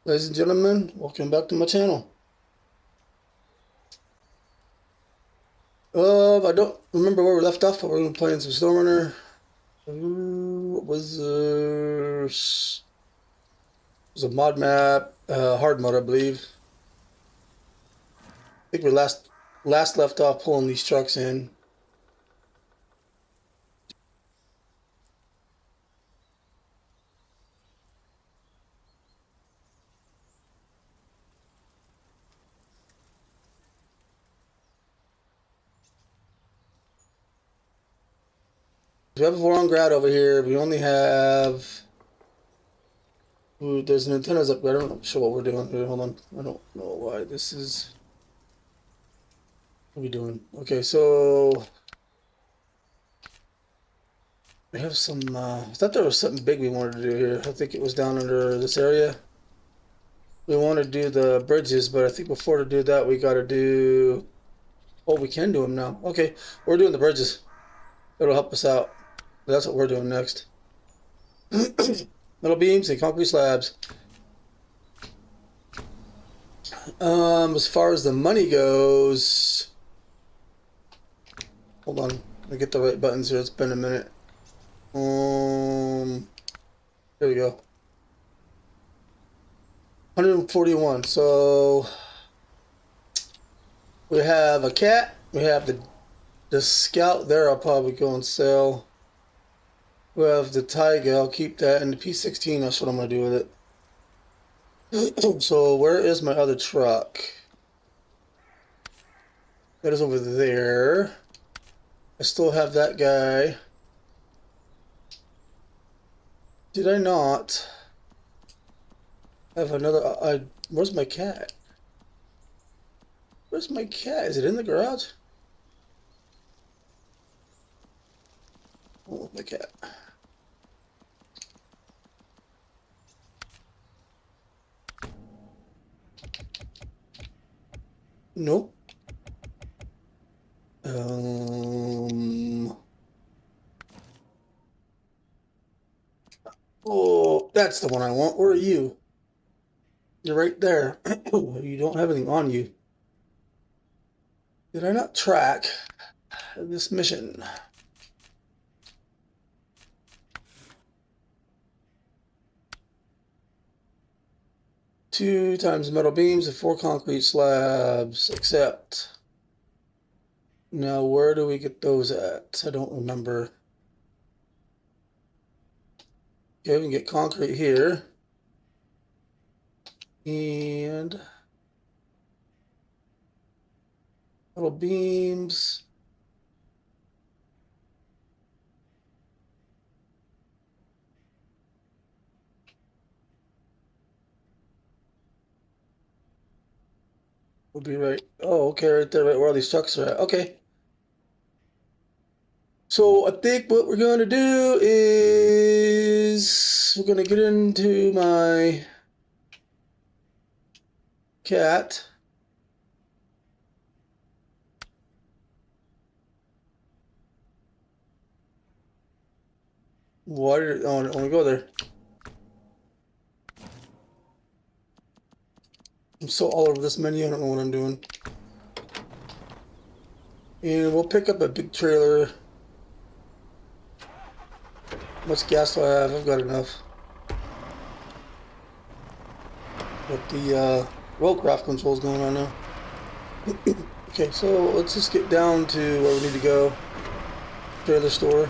Ladies and gentlemen, welcome back to my channel. I don't remember where we left off, but we're going to be playing some Stormrunner. What was it was a mod map, hard mode, I believe. I think we last left off pulling these trucks in. We have a 4 on grad over here. We only have. Ooh, there's an antennas upgrade. I'm not sure what we're doing here. Hold on. I don't know why this is. What are we doing? Okay, so we have some. I thought there was something big we wanted to do here. I think it was down under this area. We want to do the bridges, but I think before to do that, we got to do. Oh, we can do them now. Okay, we're doing the bridges. It'll help us out. That's what we're doing next. Metal beams and concrete slabs. As far as the money goes, hold on. Let me get the right buttons here. It's been a minute. There we go. 141. So we have a cat. We have the scout there. I'll probably go and sell. We have the Tiger. I'll keep that, and the P16. That's what I'm gonna do with it. So where is my other truck? That is over there. I still have that guy. Did I not have another? Where's my cat? Where's my cat? Is it in the garage? Oh, my cat. Nope. Oh, that's the one I want. Where are you? You're right there. You don't have anything on you. Did I not track this mission? Two times metal beams and 4 concrete slabs. Accept. Now, where do we get those at? I don't remember. Okay, we can get concrete here. And metal beams. Would be right. Oh, okay, right there, right where all these trucks are at. Okay. So I think what we're going to do is we're going to get into my cat. Why did I want to go there? I'm so all over this menu, I don't know what I'm doing. And we'll pick up a big trailer. How much gas do I have? I've got enough. But the rollcraft control's going on now. Okay, so let's just get down to where we need to go. Trailer store.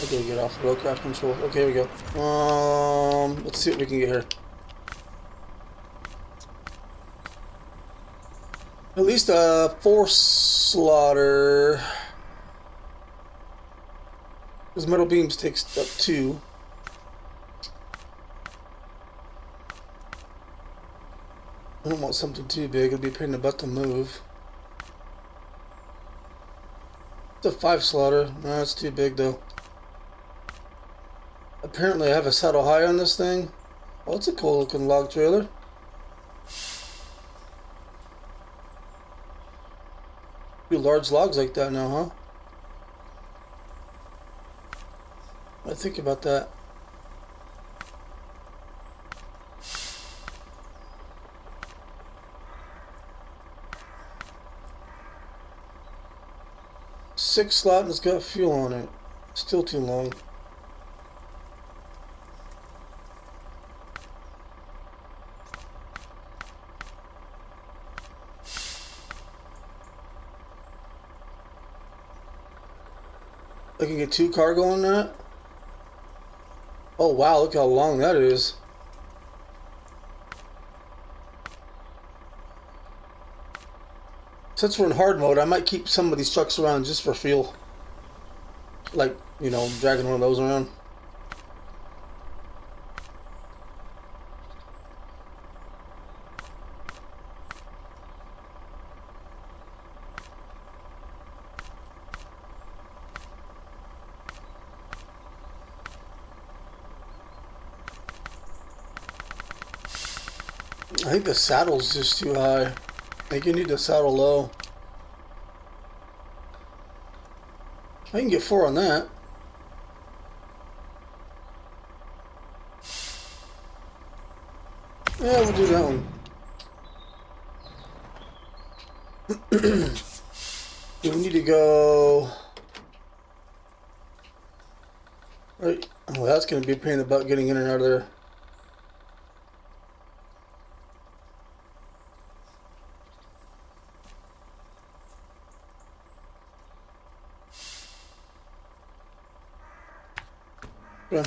Okay, get off the rollcraft control. Okay, here we go. Let's see what we can get here. At least a 4 slaughter. Because metal beams takes up 2. I don't want something too big. It'll be a pain in the butt to move. It's a 5 slaughter. No, that's too big though. Apparently I have a saddle high on this thing. Oh, it's a cool looking log trailer. Do large logs like that now, huh? I think about that. Six slot and it's got fuel on it. Still too long. I can get 2 cargo on that. Oh wow, look how long that is. Since we're in hard mode, I might keep some of these trucks around just for fuel. Like, you know, dragging one of those around. I think the saddle's just too high. I think you need the saddle low. I can get 4 on that. Yeah, we'll do that one. Do we need to go... Right. Oh, that's going to be a pain in the butt getting in and out of there. Yeah.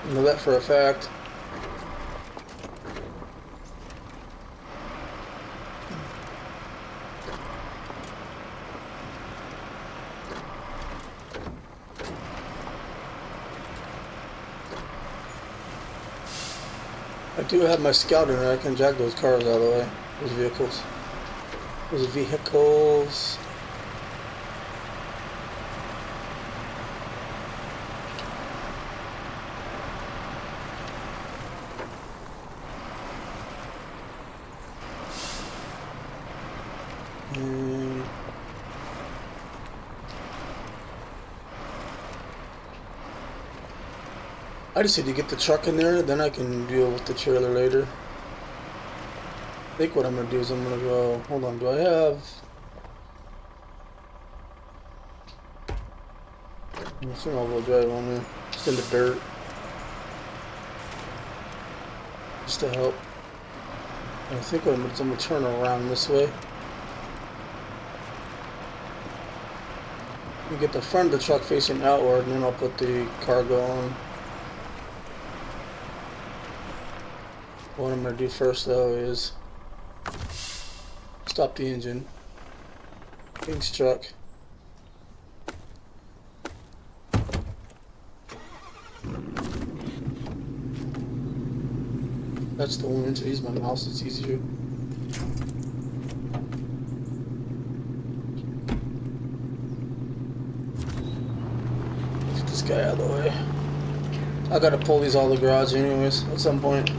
I know that for a fact. I do have my scout in there. I can drag those cars out of the way. Those vehicles. Those vehicles. And I just need to get the truck in there, then I can deal with the trailer later. I think what I'm gonna do is I'm gonna go. Hold on, do I have? It's an all-wheel drive on there, just in the dirt, just to help. I think what I'm gonna turn around this way. You get the front of the truck facing outward, and then I'll put the cargo on. What I'm gonna do first though is stop the engine. King's truck. That's the one. To use my mouse, it's easier. Get this guy out of the way. I gotta pull these out of the garage anyways at some point.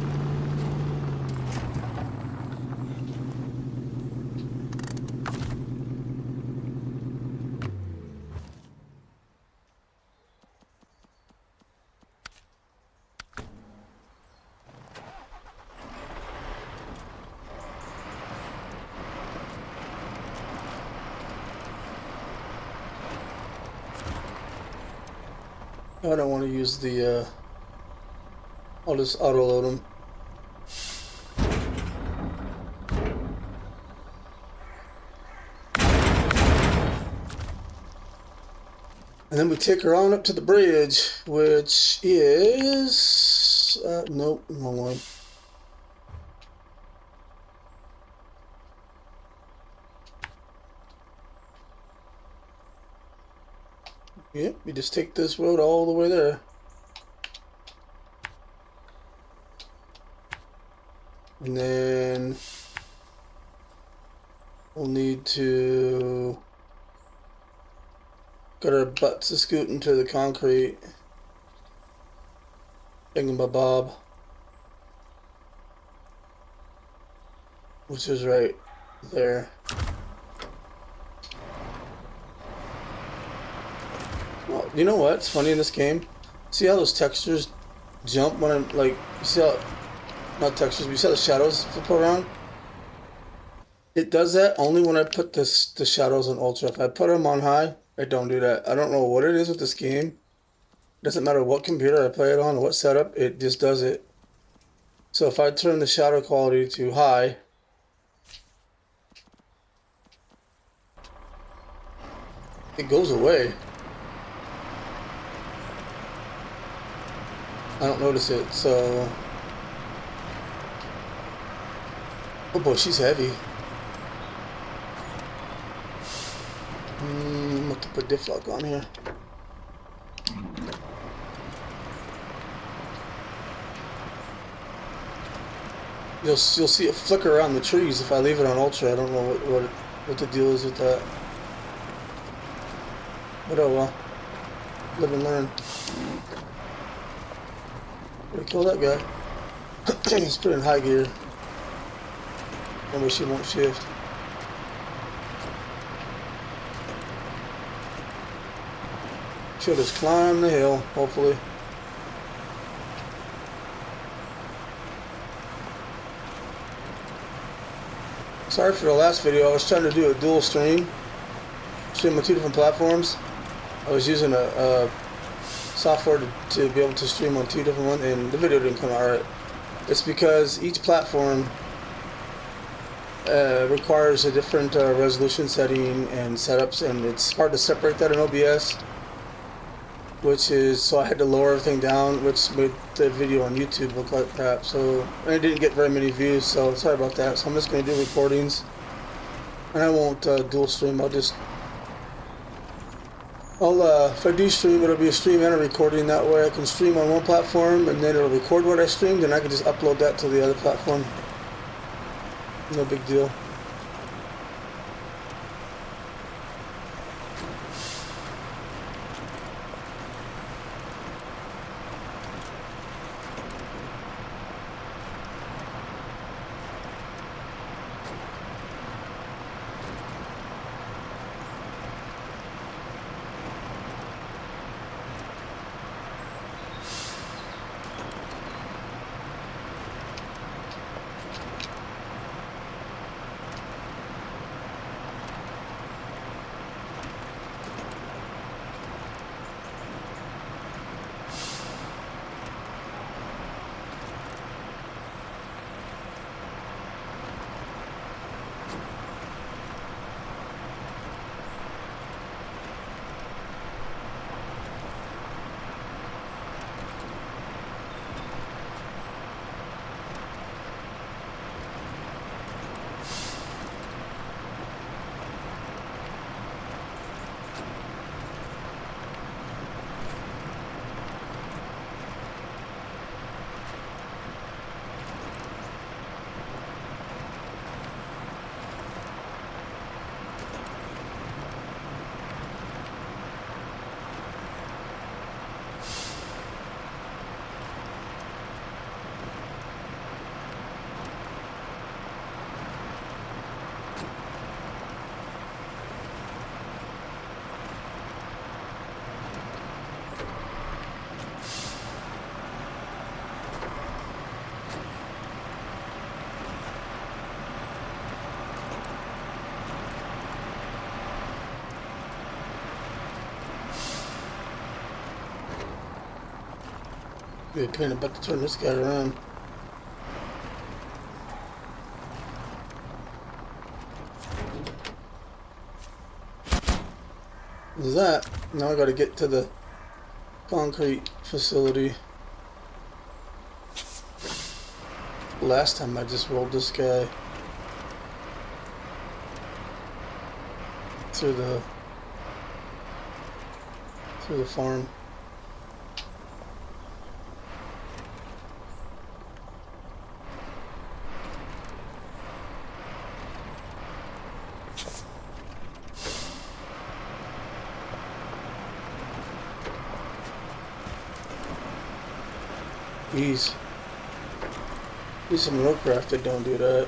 I don't want to use the, I'll just auto load them. And And then we take her on up to the bridge, which is... nope, wrong one. Yep, we just take this road all the way there. And then we'll need to get our butts to scoot into the concrete. Thingamabob. Which is right there. Well, you know what? It's funny in this game. See how those textures jump when I'm like, you see how, not textures, but you see how the shadows flip around? It does that only when I put the shadows on ultra. If I put them on high, I don't do that. I don't know what it is with this game. It doesn't matter what computer I play it on or what setup, it just does it. So if I turn the shadow quality to high, it goes away. I don't notice it, so... Oh boy, she's heavy. I'm going to put diff lock on here. You'll see it flicker around the trees if I leave it on ultra. I don't know what the deal is with that. But oh well. Live and learn. Gotta kill that guy. He's put in high gear. Remember, she won't shift. She'll just climb the hill, hopefully. Sorry for the last video. I was trying to do a dual stream on 2 different platforms. I was using a software to be able to stream on 2 different ones, and the video didn't come out right. It's because each platform requires a different resolution setting and setups, and it's hard to separate that in OBS. Which is, so I had to lower everything down, which made the video on YouTube look like crap. So I didn't get very many views, so sorry about that. So I'm just going to do recordings, and I won't dual stream. If I do stream, it'll be a stream and a recording. That way I can stream on one platform, and then it'll record what I streamed, and I can just upload that to the other platform. No big deal. Be a pain about to turn this guy around. What is that? Now I gotta get to the concrete facility. Last time I just rolled this guy through the farm. Jeez. There's some roadcraft that don't do that.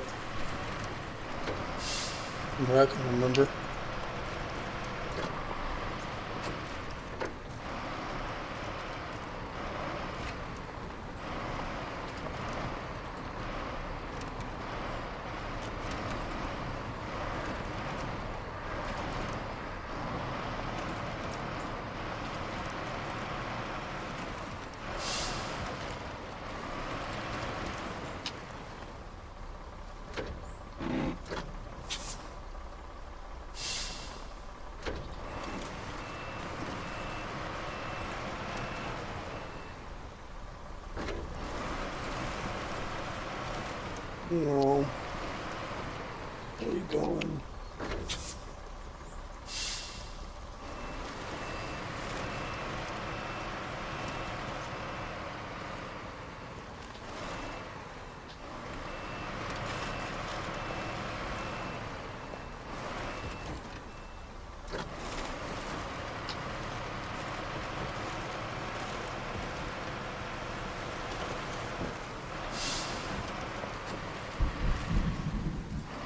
From what I can remember. No. Where are you going?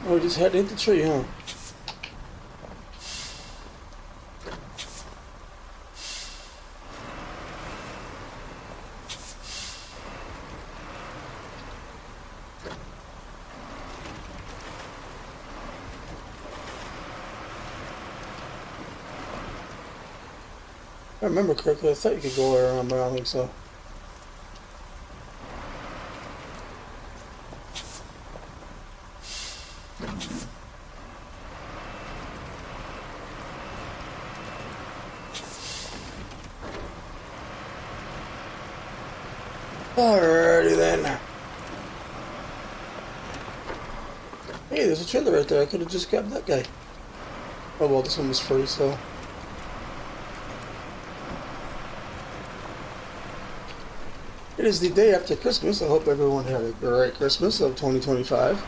Oh, just had to hit the tree, huh? If I remember correctly, I thought you could go around, but I don't think so. Alrighty then. Hey, there's a trailer right there. I could have just grabbed that guy. Oh well, this one was free, so. It is the day after Christmas. I hope everyone had a great Christmas of 2025.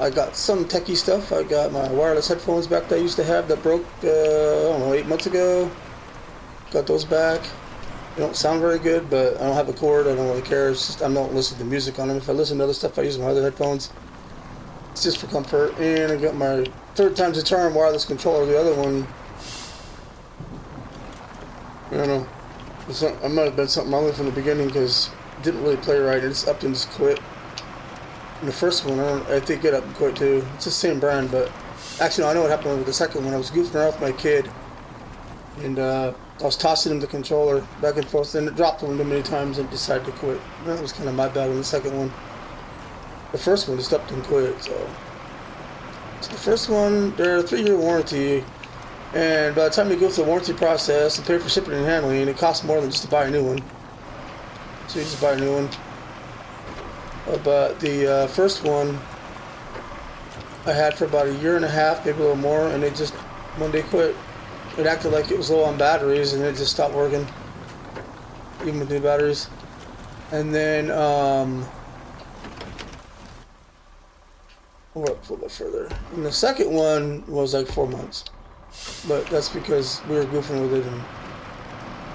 I got some techie stuff. I got my wireless headphones back that I used to have that broke, I don't know, 8 months ago. Got those back. They don't sound very good, but I don't have a cord. I don't really care. It's just I don't listen to music on them. If I listen to other stuff, I use my other headphones. It's just for comfort. And I got my third time's a charm wireless controller. The other one, I don't know. I might have been something wrong with from the beginning because it didn't really play right. It just upped and just quit. And the first one, I think it up and quit too. It's the same brand, but actually, no, I know what happened with the second one. I was goofing around with my kid, and I was tossing him the controller back and forth, and it dropped one too many times and decided to quit. That was kind of my bad on the second one. The first one just upped and quit, so the first one, they're a 3-year warranty, and by the time you go through the warranty process and pay for shipping and handling, it costs more than just to buy a new one. So you just buy a new one. But the first one I had for about 1.5 years, maybe a little more, and it just one day quit. It acted like it was low on batteries, and it just stopped working, even with new batteries. And then we're up a little bit further. And the second one was like 4 months, but that's because we were goofing with it. And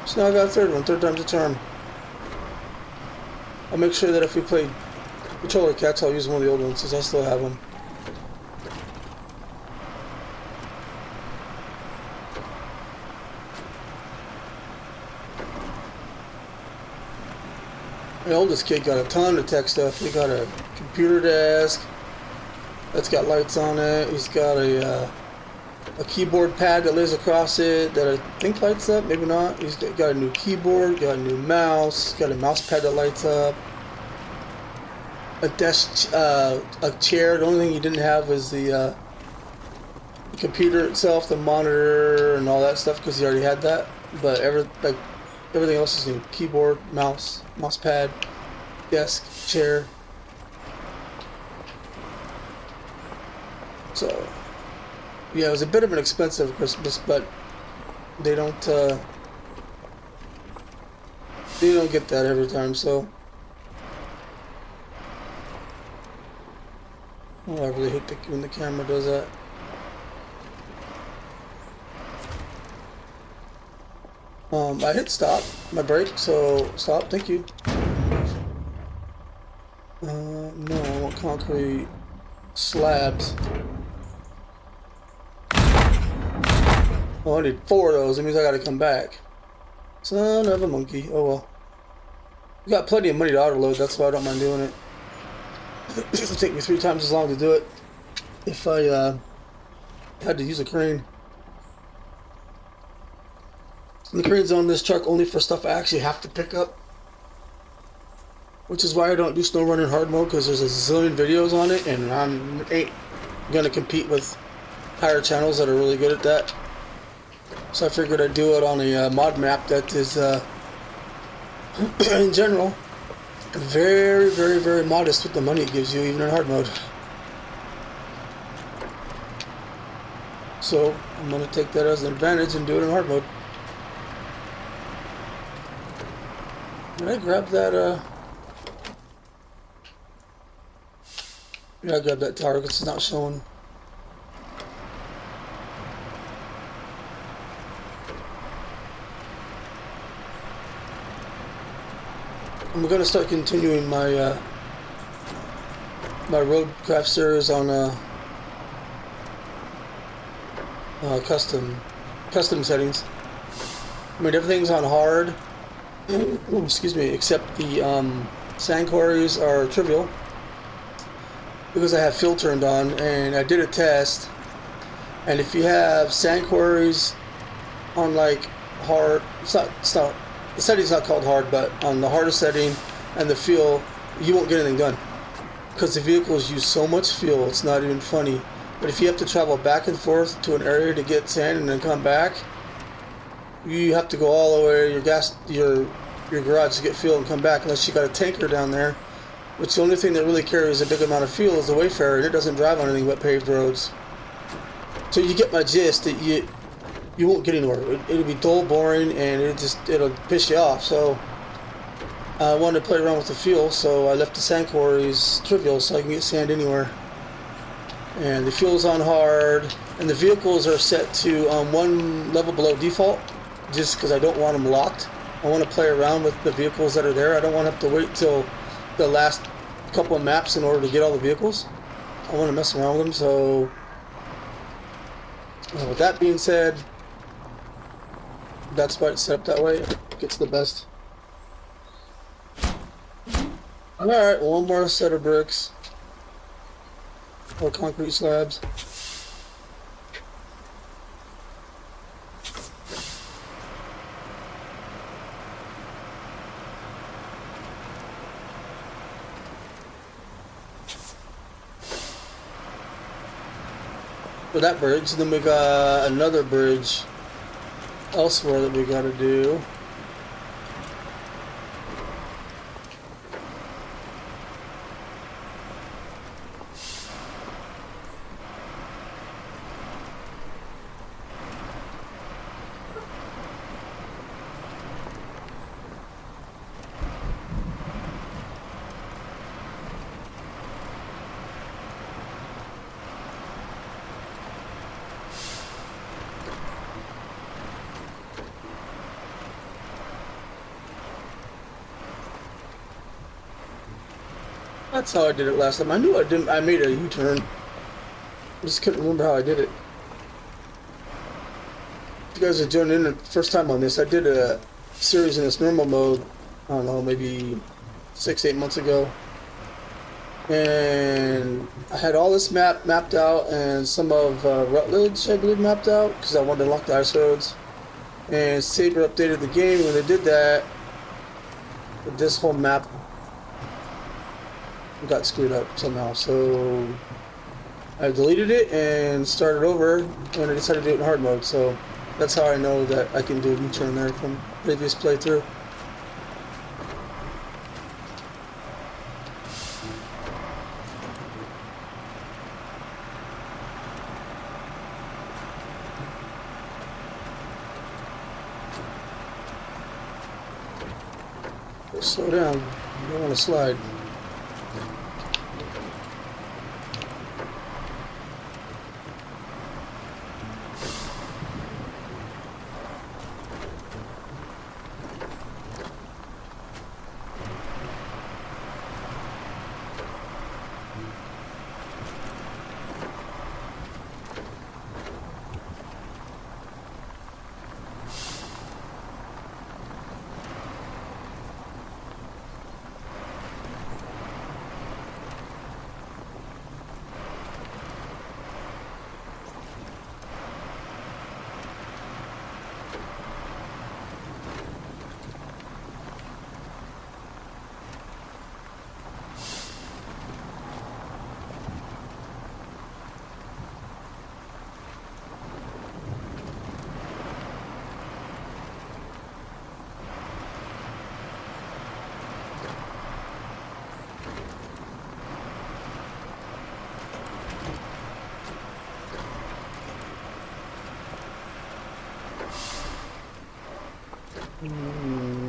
so now I got a third one. Third time's a charm. I'll make sure that if we play controller cats, I'll use one of the old ones since I still have them. My oldest kid got a ton of tech stuff. He got a computer desk that's got lights on it. He's got a keyboard pad that lays across it that I think lights up, maybe not. He's got a new keyboard, got a new mouse, got a mouse pad that lights up. A desk, a chair. The only thing he didn't have was the computer itself, the monitor and all that stuff, because he already had that. But everything else is new: keyboard, mouse pad, desk, chair. So yeah, it was a bit of an expensive Christmas, but they don't get that every time. So oh, I really hate when the camera does that. I hit stop, my brake, so stop, thank you. No, I want concrete slabs. Oh, I need 4 of those, that means I gotta come back. Son of a monkey, oh well. We got plenty of money to auto load, that's why I don't mind doing it. It'll take me 3 times as long to do it if I had to use a crane. And the crane's on this truck only for stuff I actually have to pick up, which is why I don't do snow running hard mode, because there's a zillion videos on it and I ain't gonna compete with higher channels that are really good at that. So I figured I'd do it on a mod map that is in general very, very, very modest with the money it gives you, even in hard mode. So I'm gonna take that as an advantage and do it in hard mode. Did I grab that yeah, I grabbed that tower because it's not showing. I'm gonna start continuing my my roadcraft series on custom settings. I mean, everything's on hard. Excuse me, except the sand quarries are trivial because I have field turned on, and I did a test, and if you have sand quarries on like hard, it's not the setting's not called hard, but on the hardest setting and the fuel, you won't get anything done because the vehicles use so much fuel, it's not even funny. But if you have to travel back and forth to an area to get sand and then come back, you have to go all the way to your garage to get fuel and come back, unless you got a tanker down there, which the only thing that really carries a big amount of fuel is the Wayfarer, and it doesn't drive on anything but paved roads. So you get my gist that you won't get anywhere. It'll be dull, boring, and it'll piss you off. So I wanted to play around with the fuel, so I left the sand quarries trivial so I can get sand anywhere. And the fuel's on hard, and the vehicles are set to 1 level below default, just because I don't want them locked. I want to play around with the vehicles that are there. I don't want to have to wait till the last couple of maps in order to get all the vehicles. I want to mess around with them. So with that being said, that's why it's set up that way. It gets the best. Alright, one more set of bricks. Or concrete slabs. For that bridge, then we got another bridge elsewhere that we gotta do. That's how I did it last time. I knew I made a U-turn. I just couldn't remember how I did it. If you guys are joining in the first time on this, I did a series in this normal mode, I don't know, maybe 6-8 months ago. And I had all this mapped out, and some of Rutledge, I believe, mapped out, because I wanted to lock the ice roads. And Saber updated the game. When they did that, this whole map got screwed up somehow. So I deleted it and started over, and I decided to do it in hard mode. So that's how I know that I can do a U-turn there from previous playthrough. Slow down. You don't want to slide.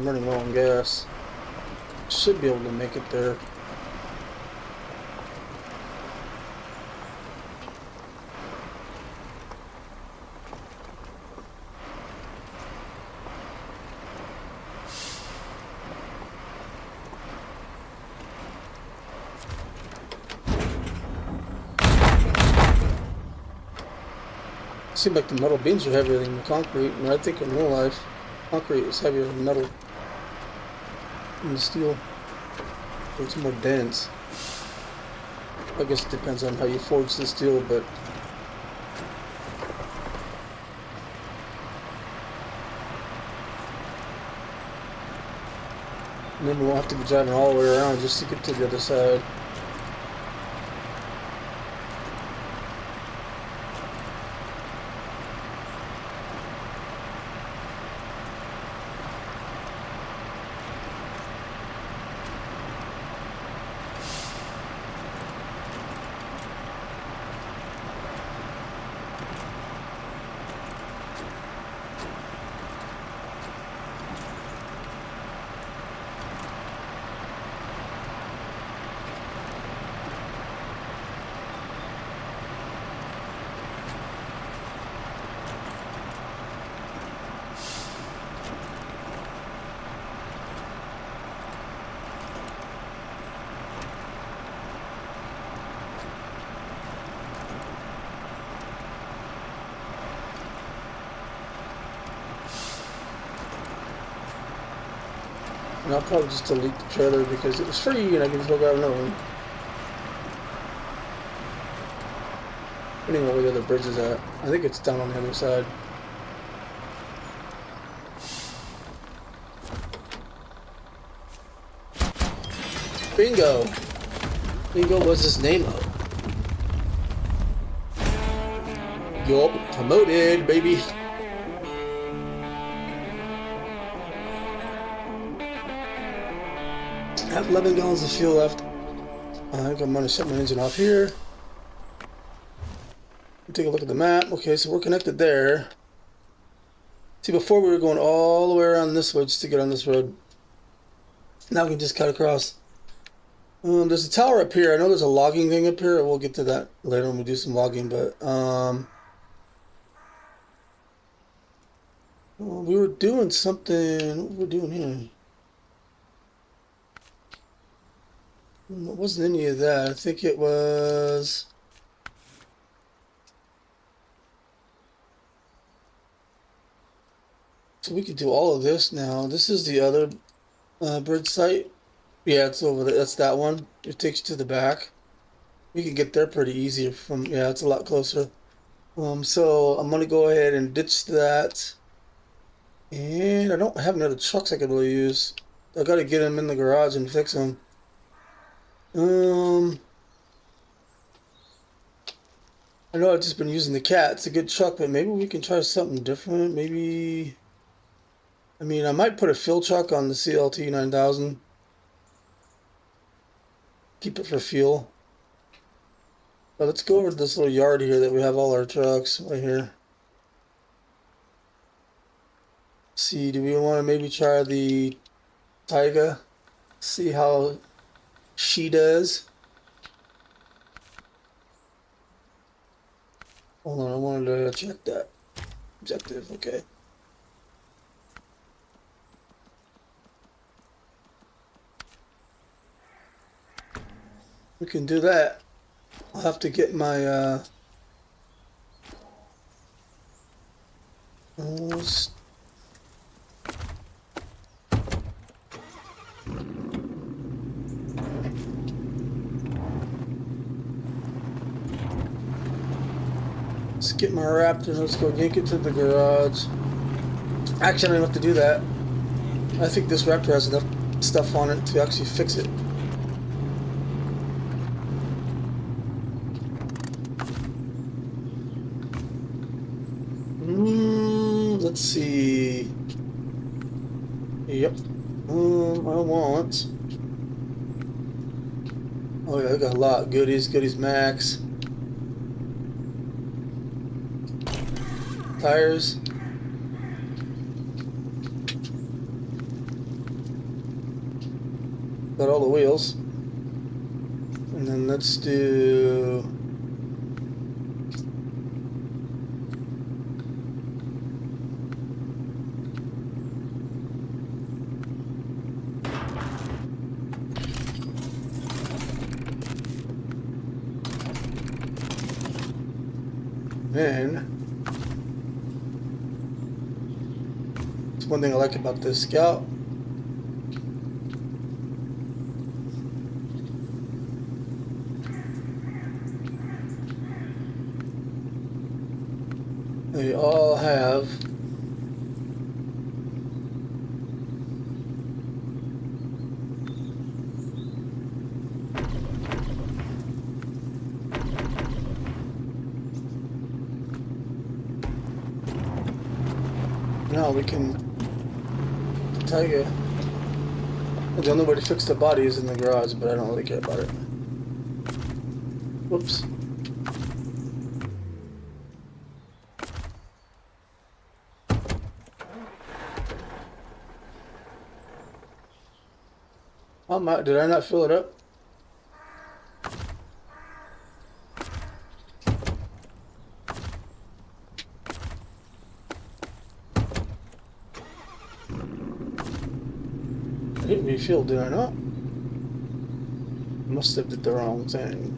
Running low on gas. Should be able to make it there. Seems like the metal beams are heavier than the concrete, and I think in real life, concrete is heavier than metal than the steel. It's more dense. I guess it depends on how you forge the steel, but and then we won't have to be driving all the way around just to get to the other side. And I'll probably just delete the trailer because it was free and I can just go grab another one. I don't even know where the other bridge is at. I think it's down on the other side. Bingo! Bingo was his name up. Yup, promoted, baby. I have 11 gallons of fuel left. I think I'm gonna shut my engine off here. Take a look at the map. Okay, so we're connected there. See, before we were going all the way around this way just to get on this road. Now we can just cut across. There's a tower up here. I know there's a logging thing up here. We'll get to that later when we do some logging, but we were doing something. What were we doing here? It wasn't any of that. I think it was... So we could do all of this now. This is the other bridge site. Yeah, it's over there. That's that one. It takes you to the back. We can get there pretty easy from... Yeah, it's a lot closer. So I'm going to go ahead and ditch that. And I don't have any other trucks I could really use. I got to get them in the garage and fix them. I know I've just been using the cat. It's a good truck, but maybe we can try something different. Maybe, I mean, I might put a fuel truck on the CLT 9000. Keep it for fuel. But let's go over to this little yard here that we have all our trucks right here. See, do we want to maybe try the Taiga? See how she does. Hold on, I wanted to check that. Objective, okay. We can do that. I'll have to get my let's get my Raptor. Let's go yank it to the garage. Actually, I don't have to do that. I think this Raptor has enough stuff on it to actually fix it. Let's see. Yep. I want. Oh yeah, I got a lot of goodies. Goodies max. Tires. Got all the wheels. And then let's do. Then. It's one thing I like about this Scout. They all have now we can Tiger. The only way to fix the body is in the garage, but I don't really care about it. Whoops. Did I not fill it up? I didn't refill, did I not? Must have did the wrong thing.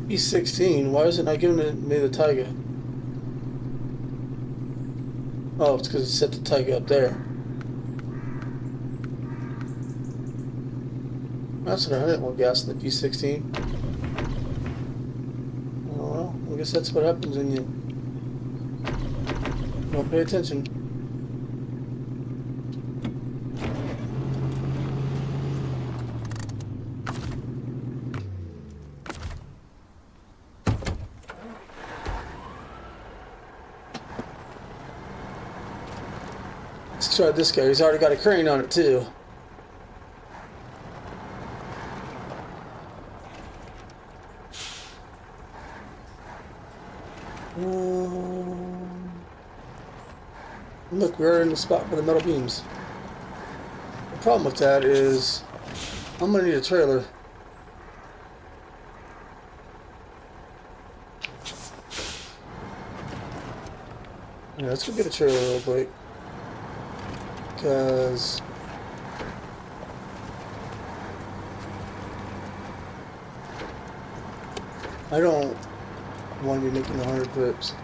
E16, why is it not giving me the Taiga? Oh, it's because it set the Taiga up there. That's what I didn't want gas in the P16. Oh well, I guess that's what happens when you don't pay attention. Let's try this guy. He's already got a crane on it too. Look, we're in the spot for the metal beams. The problem with that is I'm gonna need a trailer. Yeah, let's go get a trailer real quick. Because I don't want to be making 100 trips.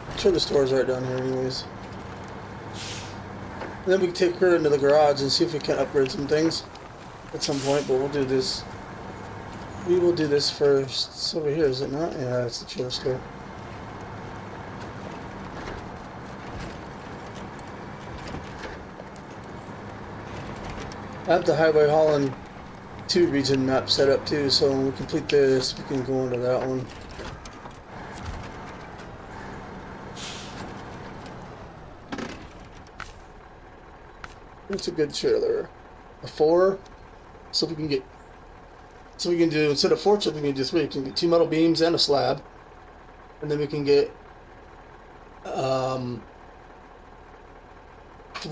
I'm sure the store's right down here anyways. And then we can take her into the garage and see if we can upgrade some things at some point, but we'll do this. We will do this first. It's over here, is it not? Yeah, it's the trailer store. I have the Highway Haulin 2 region map set up too, so when we complete this, we can go into that one. It's a good trailer. A 4, so we can get. So we can do, instead of 4 chips, we can do 3. We can get 2 metal beams and a slab, and then we can get 3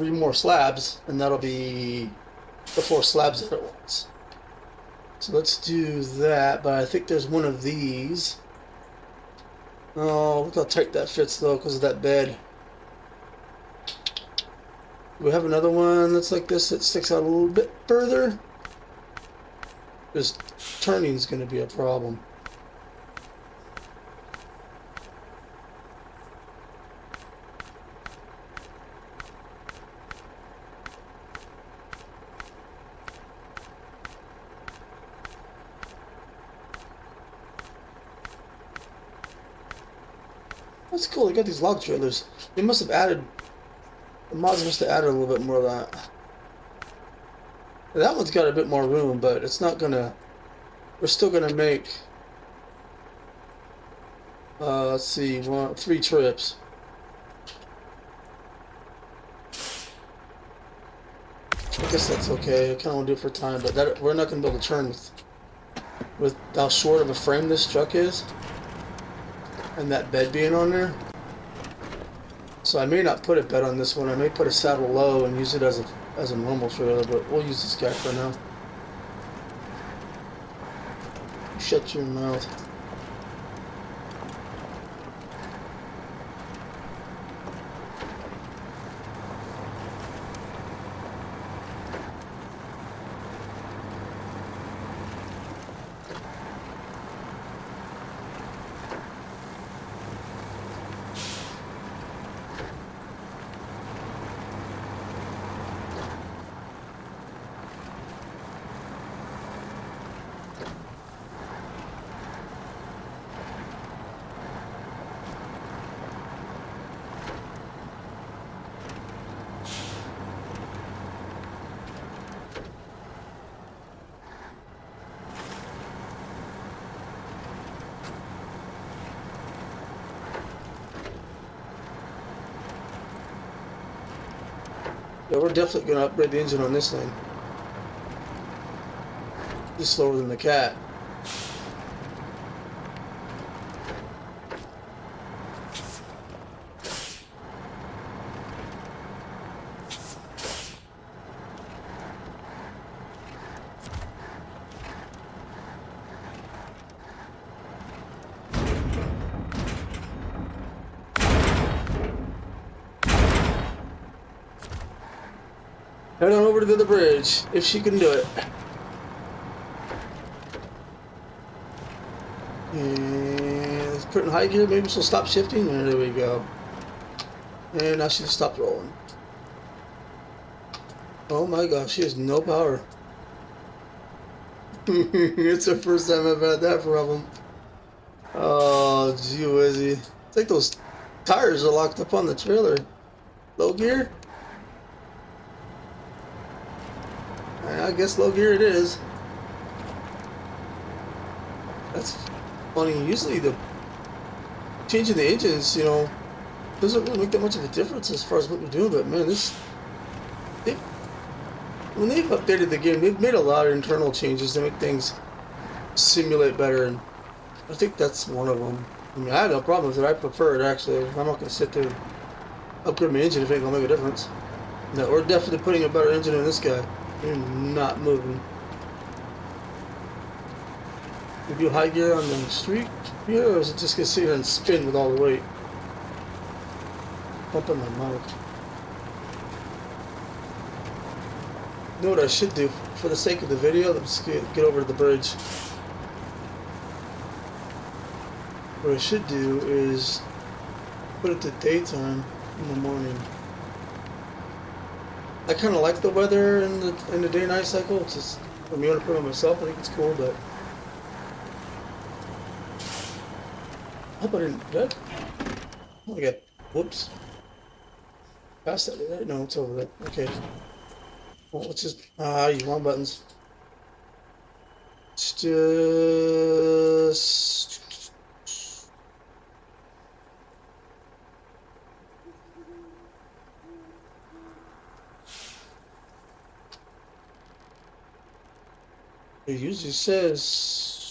more slabs, and that'll be the 4 slabs at once. So let's do that, but I think there's one of these. Oh, look how tight that fits though, because of that bed. We have another one that's like this that sticks out a little bit further. This turning is going to be a problem. That's cool. They got these log trailers. They must have added. The mods must have added a little bit more of that. That one's got a bit more room, but it's not gonna. We're still gonna make. Let's see, 3 trips. I guess that's okay. I kind of want to do it for time, but that we're not gonna be able to turn with how short of a frame this truck is, and that bed being on there. So I may not put a bed on this one. I may put a saddle low and use it as a normal trailer, but we'll use this guy for now. Shut your mouth. Yeah, we're definitely going to upgrade the engine on this thing. It's slower than the cat. Head on over to the bridge, if she can do it. And let's put it in high gear, maybe she'll stop shifting. There we go. And now she just stopped rolling. Oh my gosh, she has no power. It's the first time I've had that problem. Oh, gee whizzy. It's like those tires are locked up on the trailer. Low gear? I guess low gear it is. That's funny. Usually the changing the engines, you know, doesn't really make that much of a difference as far as what we're doing, but man, when they've updated the game, they've made a lot of internal changes to make things simulate better, and I think that's one of them. I mean, I have no problem with it. I prefer it, actually. I'm not going to sit there and upgrade my engine if it ain't going to make a difference. No, we're definitely putting a better engine in this guy. You're not moving. We do high gear on the street here, or is it just going to sit here and spin with all the weight? Pumping my mouth. You know what I should do? For the sake of the video, let's get over to the bridge. What I should do is Put it to daytime in the morning. I kind of like the weather in the day-night cycle. It's just for me to put on myself. I think it's cool, but I hope I didn't. Did I? Oh, I got. Whoops. Past that. Did I? No, it's over there. Okay. Well, let's just. You wrong buttons. It's just. It usually says.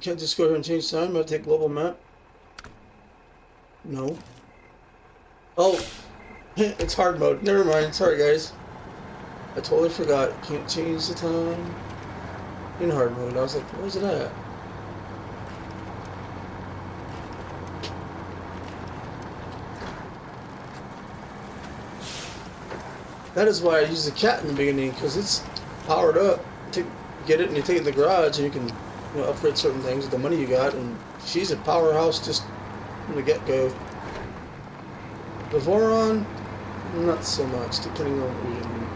Can't just go here and change time. I take global map. No. Oh, it's hard mode. Never mind. Sorry, guys. I totally forgot. Can't change the time in hard mode. I was like, where's it at? That is why I use the cat in the beginning, because it's powered up. Get it and you take it in the garage and you can upgrade certain things with the money you got, and she's a powerhouse just from the get-go. The Voron, not so much, depending on what you're doing.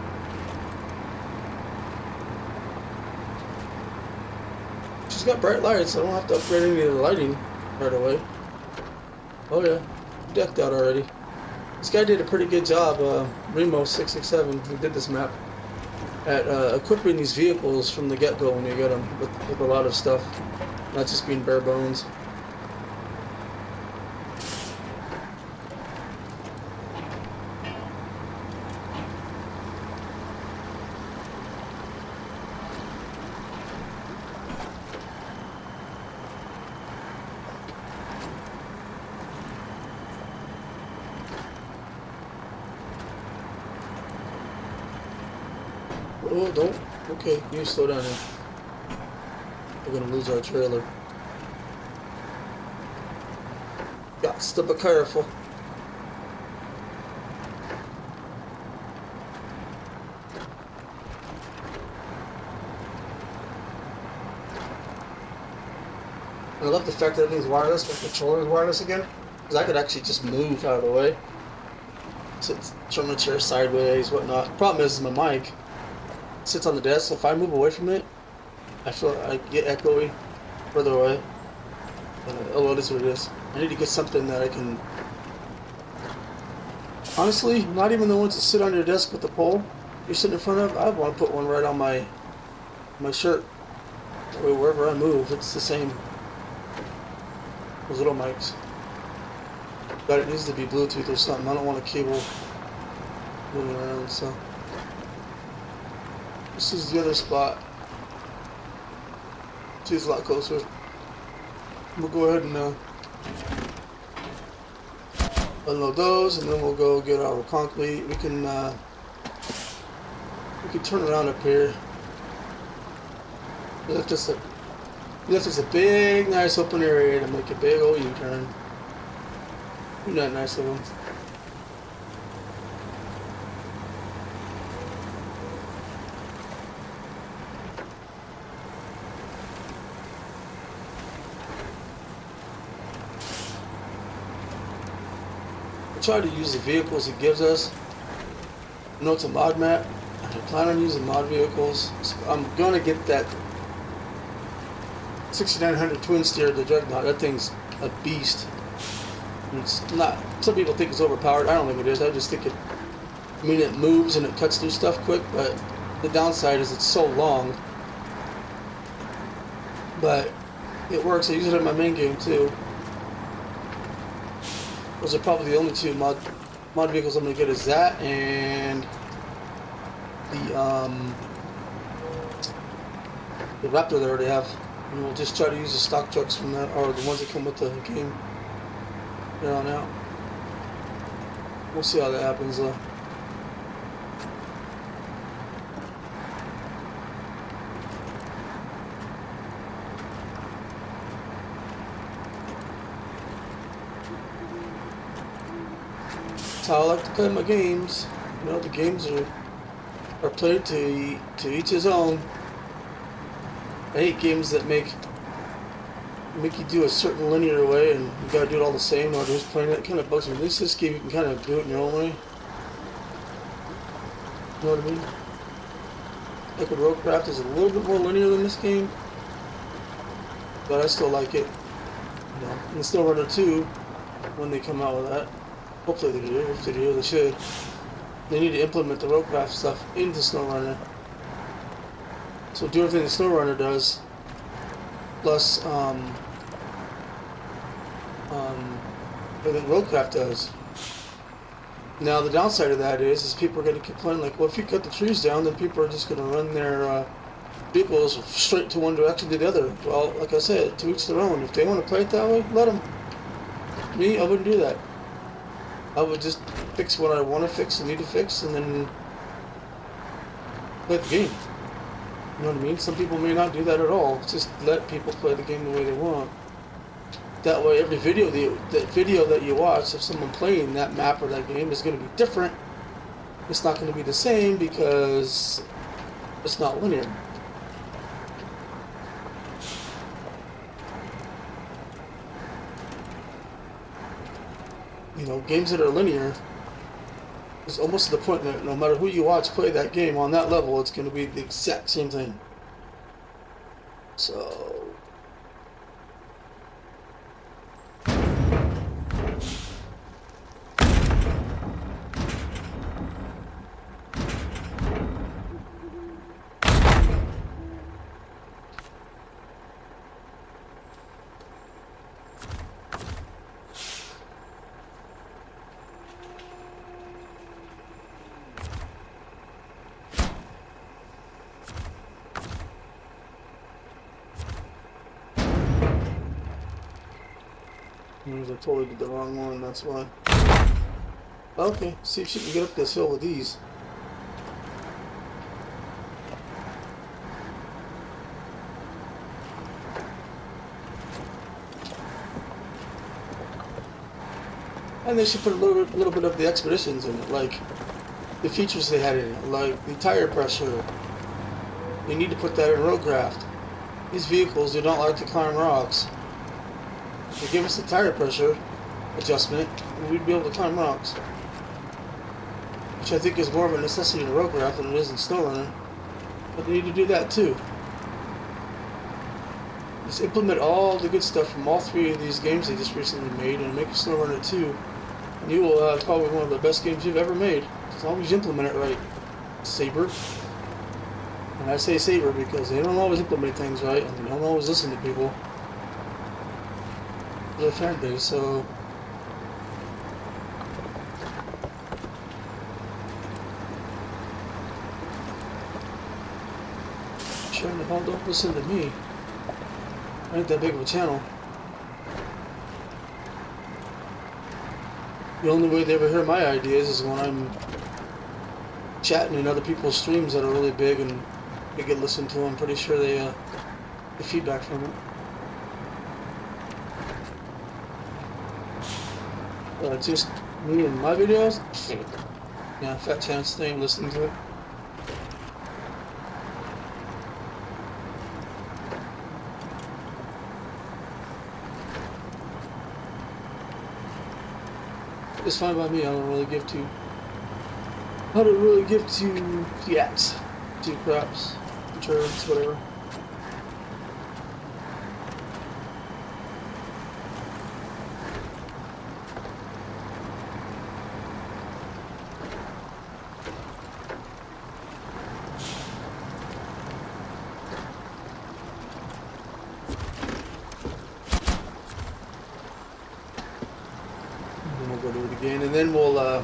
She's got bright lights, so I don't have to upgrade any of the lighting right away. Oh yeah, decked out already. This guy did a pretty good job, Remo667, who did this map, at equipping these vehicles from the get-go when you get them with a lot of stuff, not just being bare bones. Oh, don't. Okay, you slow down here. We're gonna lose our trailer. Got to be careful. I love the fact that everything's wireless, my controller is wireless again. Because I could actually just move out of the way. Turn the chair sideways, whatnot. Problem is my mic sits on the desk, so if I move away from it, I feel I get echoey further away. Oh, it is what it is. I need to get something that I can. Honestly, not even the ones that sit on your desk with the pole you're sitting in front of. I want to put one right on my shirt. That way, wherever I move, it's the same. Those little mics. But it needs to be Bluetooth or something. I don't want a cable moving around, so. This is the other spot. She's a lot closer. We'll go ahead and unload those, and then we'll go get our concrete. We can turn around up here. We left us a big, nice open area to make a big old U-turn. Isn't that nice of them? Try to use the vehicles it gives us. I know it's a mod map. I plan on using mod vehicles. So I'm gonna get that 6900 twin steer, the Dreadnought. That thing's a beast. It's not. Some people think it's overpowered. I don't think it is. I just think it. I mean, it moves and it cuts through stuff quick, but the downside is it's so long. But it works. I use it in my main game too. Those are probably the only two mod vehicles I'm gonna get, is that and the Raptor they already have. And we'll just try to use the stock trucks from that, or the ones that come with the game there on out. We'll see how that happens though. That's how I like to play my games. You know, the games are or play to each his own. I hate games that make you do a certain linear way and you gotta do it all the same or just playing it. Kind of bugs me. At least this game you can kind of do it in your own way. You know what I mean? Like with Roadcraft is a little bit more linear than this game, but I still like it. You know, and SnowRunner 2, when they come out with that, hopefully they do. If they do, they should. They need to implement the Roadcraft stuff into SnowRunner. So do everything the SnowRunner does, plus everything Roadcraft does. Now the downside of that is people are going to complain like, well, if you cut the trees down, then people are just going to run their vehicles straight to one direction to the other. Well, like I said, to each their own. If they want to play it that way, let them. Me, I wouldn't do that. I would just fix what I want to fix and need to fix, and then play the game. You know what I mean? Some people may not do that at all. Just let people play the game the way they want. That way, every video that you watch of someone playing that map or that game is going to be different. It's not going to be the same because it's not linear. You know, games that are linear is almost to the point that no matter who you watch play that game on that level, it's going to be the exact same thing. So I totally did the wrong one, that's why. Okay, see if she can get up this hill with these. And they should put a little bit of the expeditions in it, like the features they had in it, like the tire pressure. You need to put that in Roadcraft. These vehicles do not like to climb rocks. If they give us the tire pressure adjustment, we'd be able to climb rocks. Which I think is more of a necessity in Roadcraft than it is in SnowRunner. But they need to do that too. Just implement all the good stuff from all three of these games they just recently made and make a SnowRunner 2. And you will have probably one of the best games you've ever made. As long as you implement it right. Saber. And I say Saber because they don't always implement things right and they don't always listen to people. Their fan base, so sure the hell don't listen to me. I ain't that big of a channel. The only way they ever hear my ideas is when I'm chatting in other people's streams that are really big and they get listened to. I'm pretty sure they get feedback from it. Just me and my videos? Yeah, fat chance they ain't listening to it. It's fine by me. I don't really give two yaps, two craps, turds, whatever. And then we'll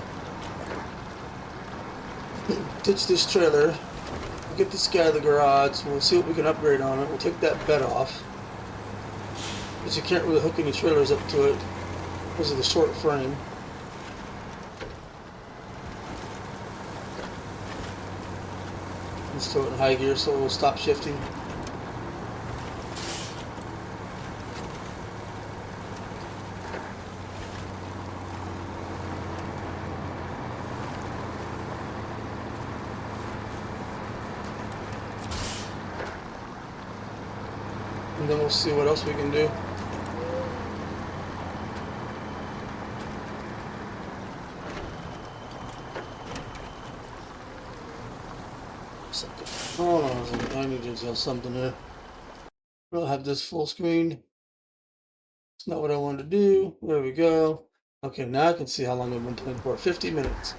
ditch this trailer, we'll get this guy out of the garage, we'll see what we can upgrade on it, we'll take that bed off, because you can't really hook any trailers up to it because of the short frame. Let's throw it in high gear so we'll stop shifting. and then we'll see what else we can do. Hold on a second. I need to adjust something here. We'll have this full screen. It's not what I wanted to do. There we go. Okay, now I can see how long I've been playing for. 50 minutes.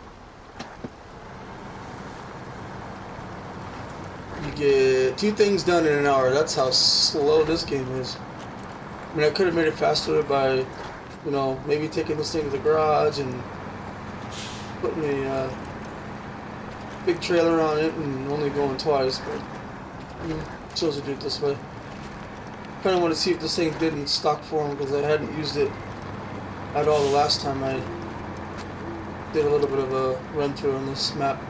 You get 2 things done in an hour. That's how slow this game is. I mean, I could have made it faster by, you know, maybe taking this thing to the garage and putting a big trailer on it and only going twice, but chose to do it this way. Kind of want to see if this thing did in stock form because I hadn't used it at all the last time I did a little bit of a run through on this map.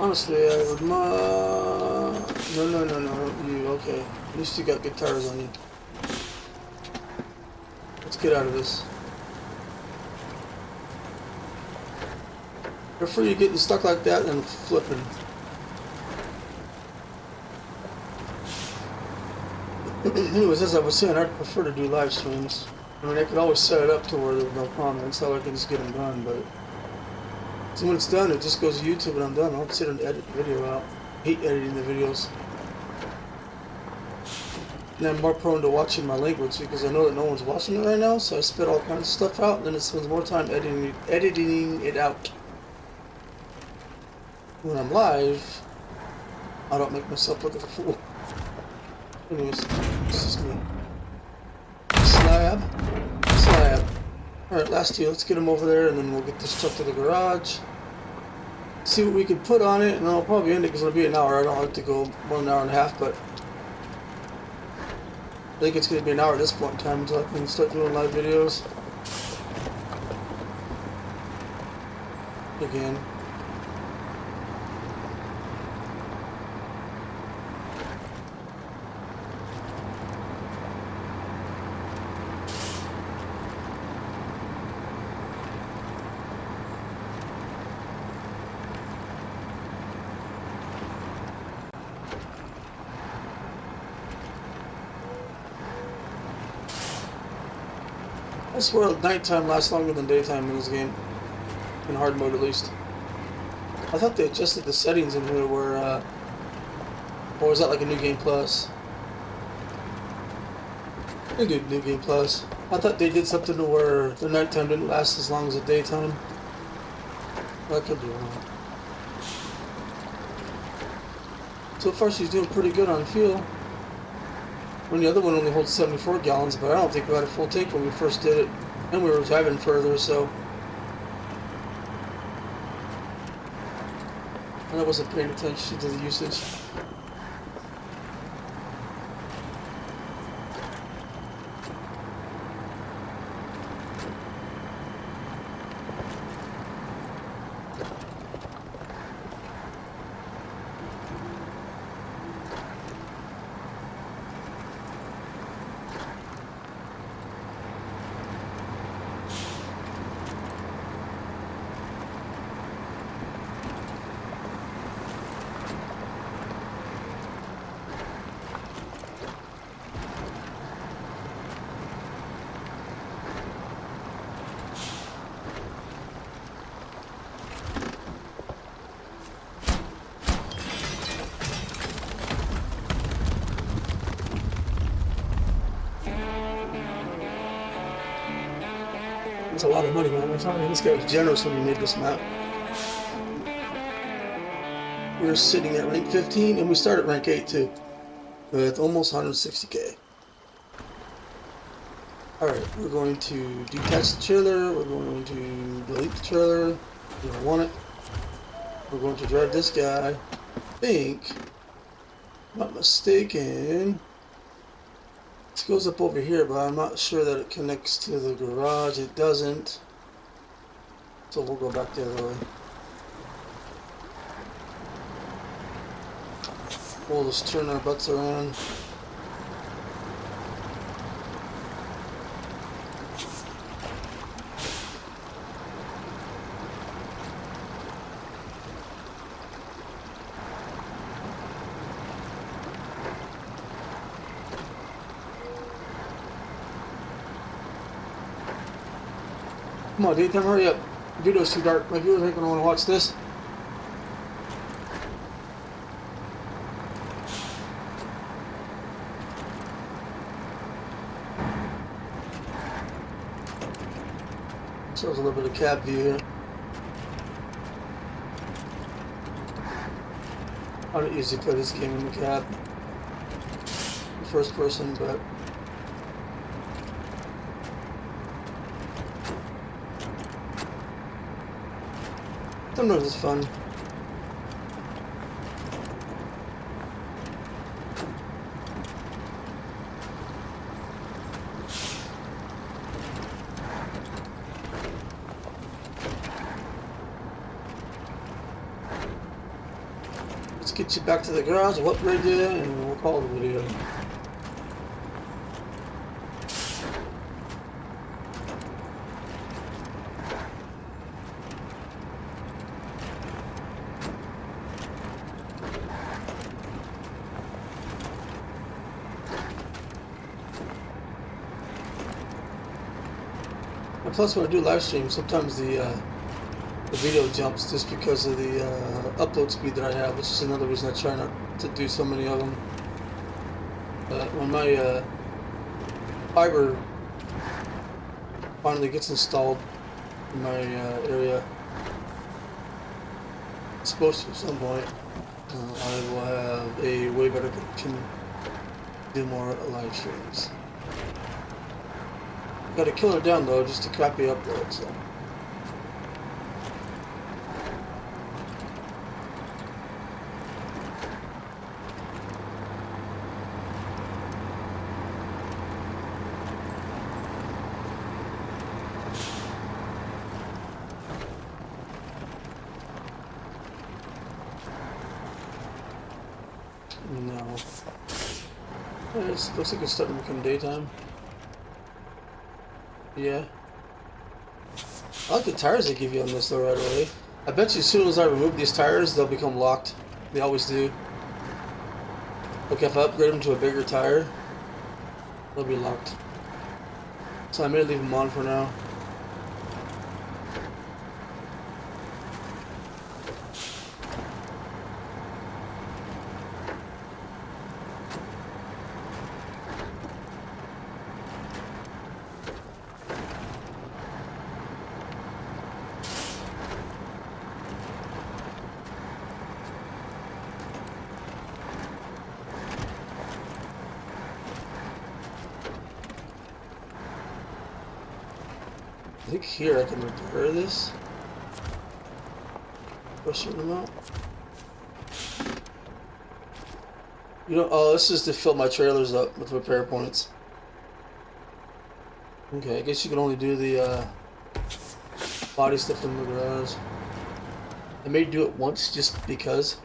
Honestly, I would no, you, okay. At least you got good tires on you. Let's get out of this. Prefer you getting stuck like that than flipping. Anyways, as I was saying, I'd prefer to do live streams. I mean, I could always set it up to where there's no comments, so I can just get them done, but so when it's done, it just goes to YouTube and I'm done. I don't sit and edit the video out. I hate editing the videos. And I'm more prone to watching my language because I know that no one's watching it right now, so I spit all kinds of stuff out and then it spends more time editing it out. When I'm live, I don't make myself look like a fool. Anyways, this is me. Slab. Alright, last two. Let's get them over there and then we'll get this truck to the garage. See what we can put on it, and I'll probably end it because it'll be an hour. I don't like to go more than an hour and a half, but I think it's going to be an hour at this point in time until I can start doing live videos. Again. I swear nighttime lasts longer than daytime in this game. In hard mode, at least. I thought they adjusted the settings in here where, or was that like a New Game Plus? They did New Game Plus. I thought they did something to where the nighttime didn't last as long as the daytime. I could be wrong. So far she's doing pretty good on fuel. When the other one only holds 74 gallons, but I don't think we had a full tank when we first did it. And we were driving further, so and I wasn't paying attention to the usage. It's a lot of money, man. I'm telling you, this guy was generous when he made this map. We're sitting at rank 15, and we start at rank 8 too, with almost 160k. Alright, we're going to detach the trailer, we're going to delete the trailer, we don't want it. We're going to drive this guy. I think, if I'm not mistaken, this goes up over here, but I'm not sure that it connects to the garage. It doesn't. So we'll go back the other way. We'll just turn our butts around. Come on, daytime, hurry up. The video's too dark. My viewers ain't gonna want to watch this. Shows a little bit of cab view here. I don't usually play this game in the cab. First person, but sometimes it's fun. Let's get you back to the garage, we'll upgrade you, and we'll call the video. And plus, when I do live streams, sometimes the video jumps just because of the upload speed that I have, which is another reason I try not to do so many of them. When my fiber finally gets installed in my area, it's supposed to at some point, I will have a way better connection to do more live streams. Got to kill her down though, just to copy upload, so. No. It looks like it's starting to become daytime. Yeah. I like the tires they give you on this though right away. I bet you as soon as I remove these tires, they'll become locked. They always do. Okay, if I upgrade them to a bigger tire, they'll be locked. So I may leave them on for now. I think here I can repair this for a certain amount. You know, oh, this is to fill my trailers up with repair points. Okay, I guess you can only do the body stuff in the garage. I may do it once just because.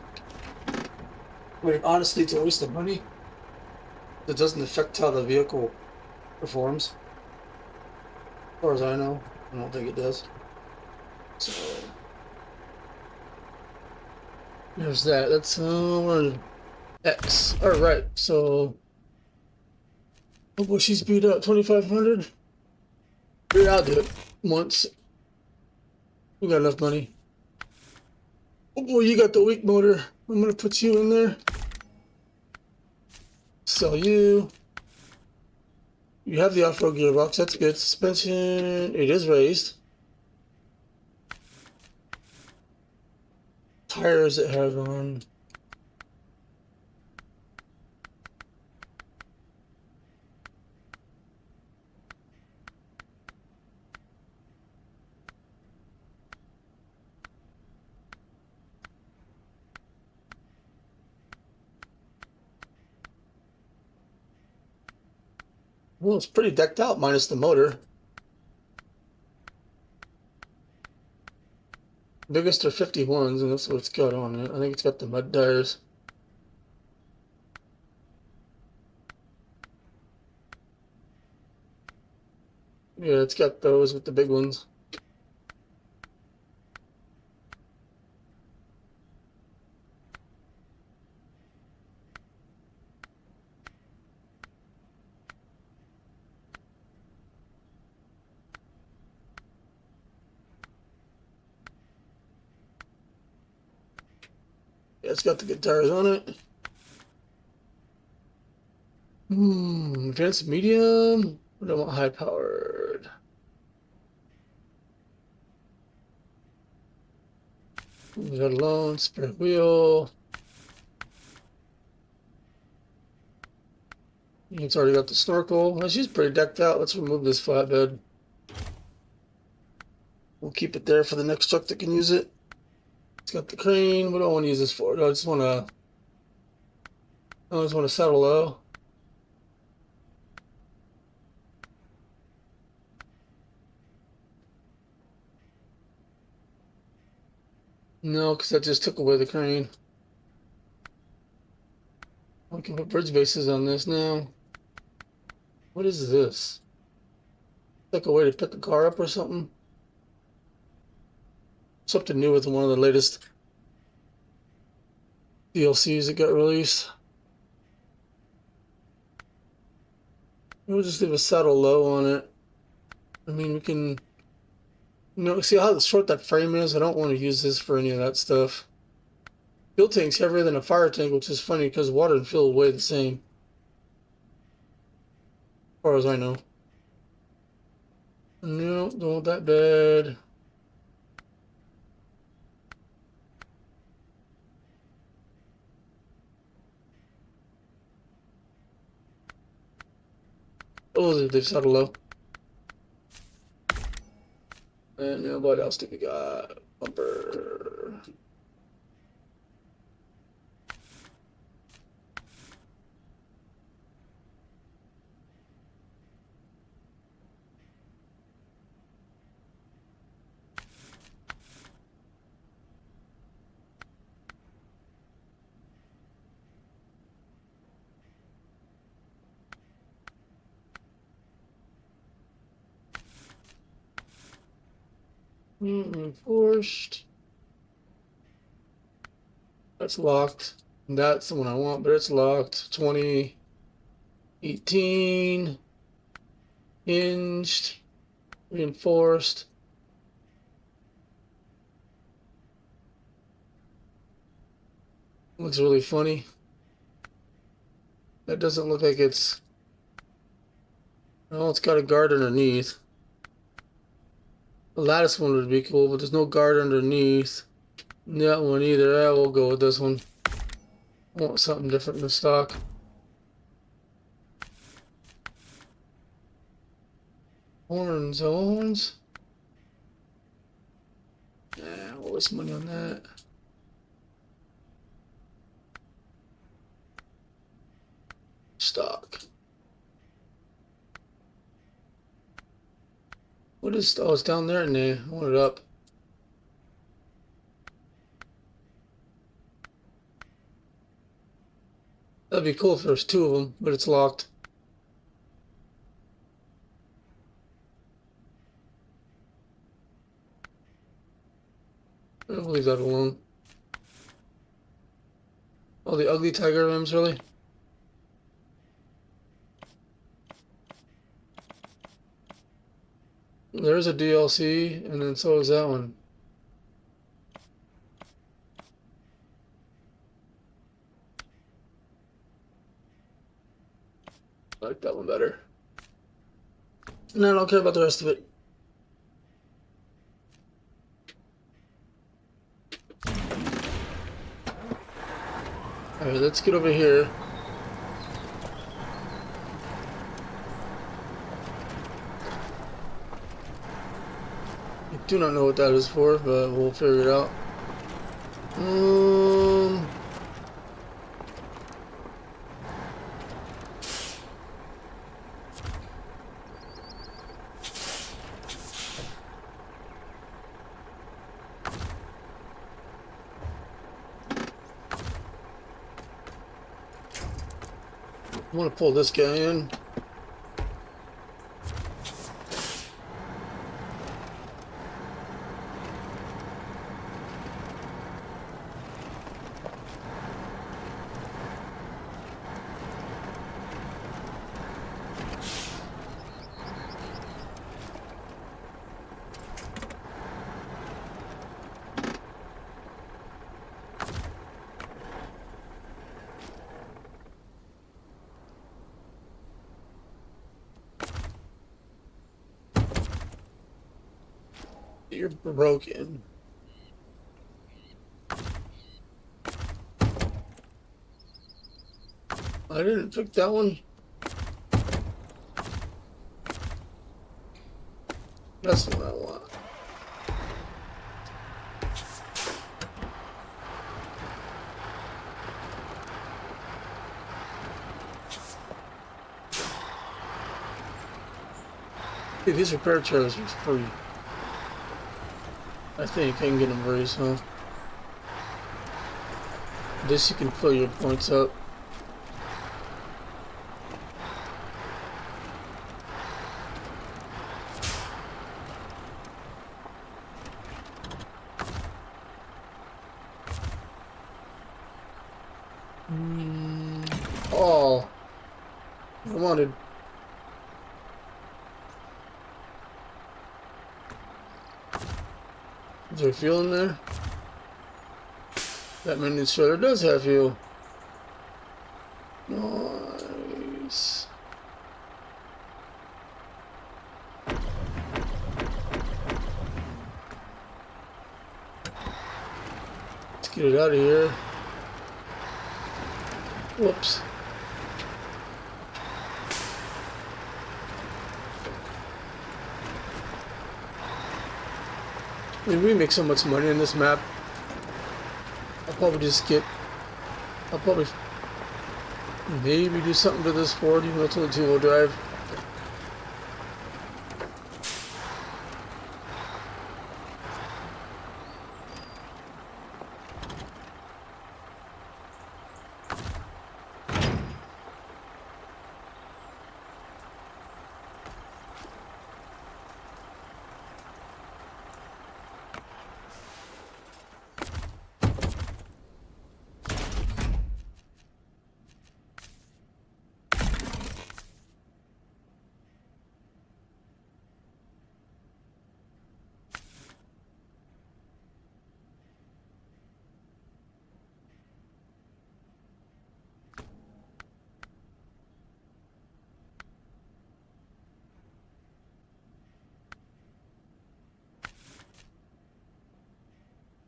But honestly, it's a waste of money. It doesn't affect how the vehicle performs. As far as I know, I don't think it does. So there's that. That's we're on X. All right. So oh boy, she's beat up 2,500. Yeah, I'll do it once. We got enough money. Oh boy, you got the weak motor. I'm gonna put you in there. Sell you. You have the off-road gearbox, that's good. Suspension, it is raised. Tires it has on. Well, it's pretty decked out, minus the motor. Biggest are 51s, and that's what it's got on it. I think it's got the mud tires. Yeah, it's got those with the big ones. Yeah, it's got the good tires on it. Advanced medium. What do I want? High powered. We got a lone spare wheel. It's already got the snorkel. Well, she's pretty decked out. Let's remove this flatbed. We'll keep it there for the next truck that can use it. It's got the crane. What do I want to use this for? I just want to settle low. No, because that just took away the crane. I can put bridge bases on this now. What is this? Like a way to pick a car up or something? Something new with one of the latest DLCs that got released. We'll just leave a saddle low on it. I mean, we can, see how short that frame is? I don't want to use this for any of that stuff. Fuel tank's heavier than a fire tank, which is funny because water and fuel weigh the same. As far as I know. No, don't want that bad. Oh, they've settled low. And what else do we got? Bumper. Reinforced. That's locked. That's the one I want, but it's locked. 2018. Hinged. Reinforced. Looks really funny. That doesn't look like it's... Oh, it's got a guard underneath. The lattice one would be cool, but there's no guard underneath. That one either. Yeah, we'll go with this one. I want something different than stock. Horns, horns. Yeah, we'll waste money on that. Stock. What is... Oh, it's down there, and I want it up. That'd be cool if there's two of them, but it's locked. I'll leave that alone. Oh, the ugly tiger rims, really? There's a DLC, and then so is that one. I like that one better. No, I don't care about the rest of it. Alright, let's get over here. I do not know what that is for, but we'll figure it out. I want to pull this guy in. You're broken. I didn't pick that one. That's what I want. Hey, these repair trailers are free. I think I can get them raised, huh? This you can fill your points up. Oh, I wanted. Is there fuel in there? That maintenance trailer does have fuel. Nice. Let's get it out of here. Whoops. I mean, we make so much money in this map. I'll probably maybe do something to this Ford, even though it's only two-wheel drive.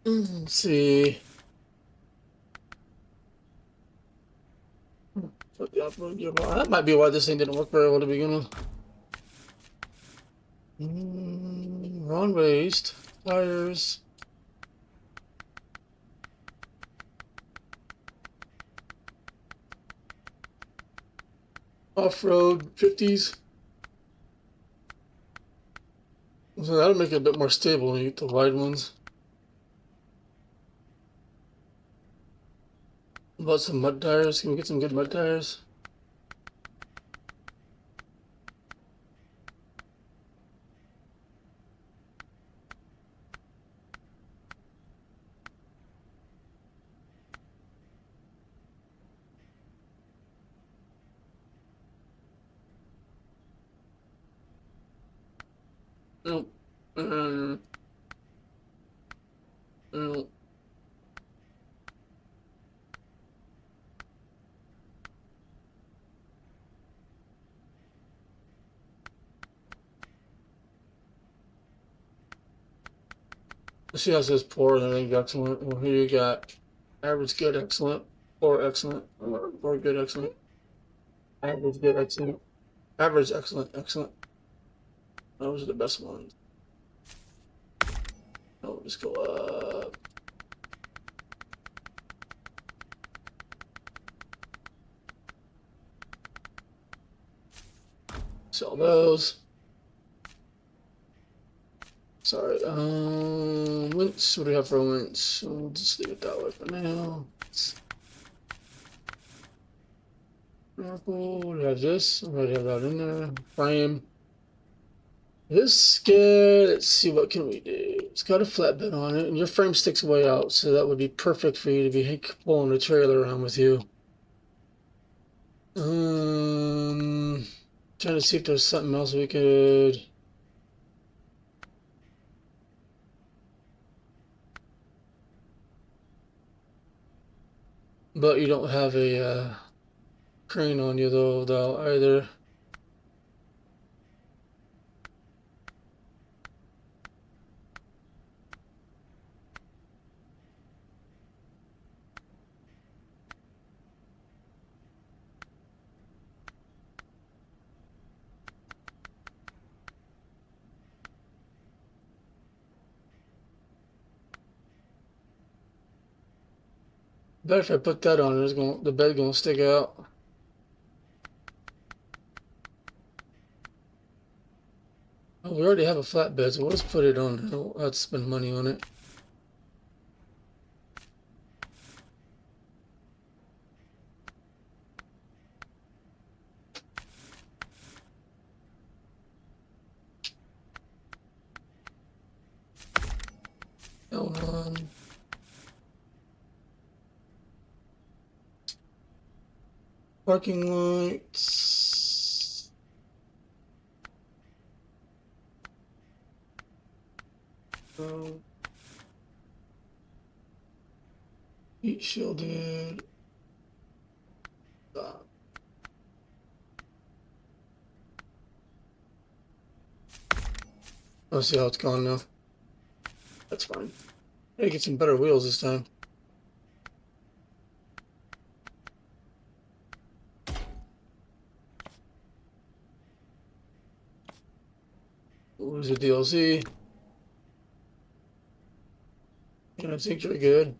Let's see. That might be why this thing didn't work very well to begin with. Wrong waste. Tires. Off-road 50s. So that'll make it a bit more stable when you get the wide ones. What about some mud tires? Can we get some good mud tires? Nope. Nope. See how it says poor and I think excellent. Well, here you got average, good, excellent, poor, excellent, or good, excellent, average, good, excellent, average, excellent, excellent. Those are the best ones. I'll just go up. Sell those. Sorry, winch, what do we have for a winch? We'll just leave it that way for now. We have this. We already have that in there. Frame. This good. Let's see, what can we do? It's got a flatbed on it, and your frame sticks way out, so that would be perfect for you to be pulling the trailer around with you. Trying to see if there's something else we could. But you don't have a crane on you though either. Bet if I put that on, the bed gonna stick out. Oh, we already have a flatbed, so we'll just put it on. I don't have to spend money on it. Hold on. Parking lights. Heat shielded. Let's see how it's gone now. That's fine. Hey, get some better wheels this time. Lose the DLC. And I think you're good.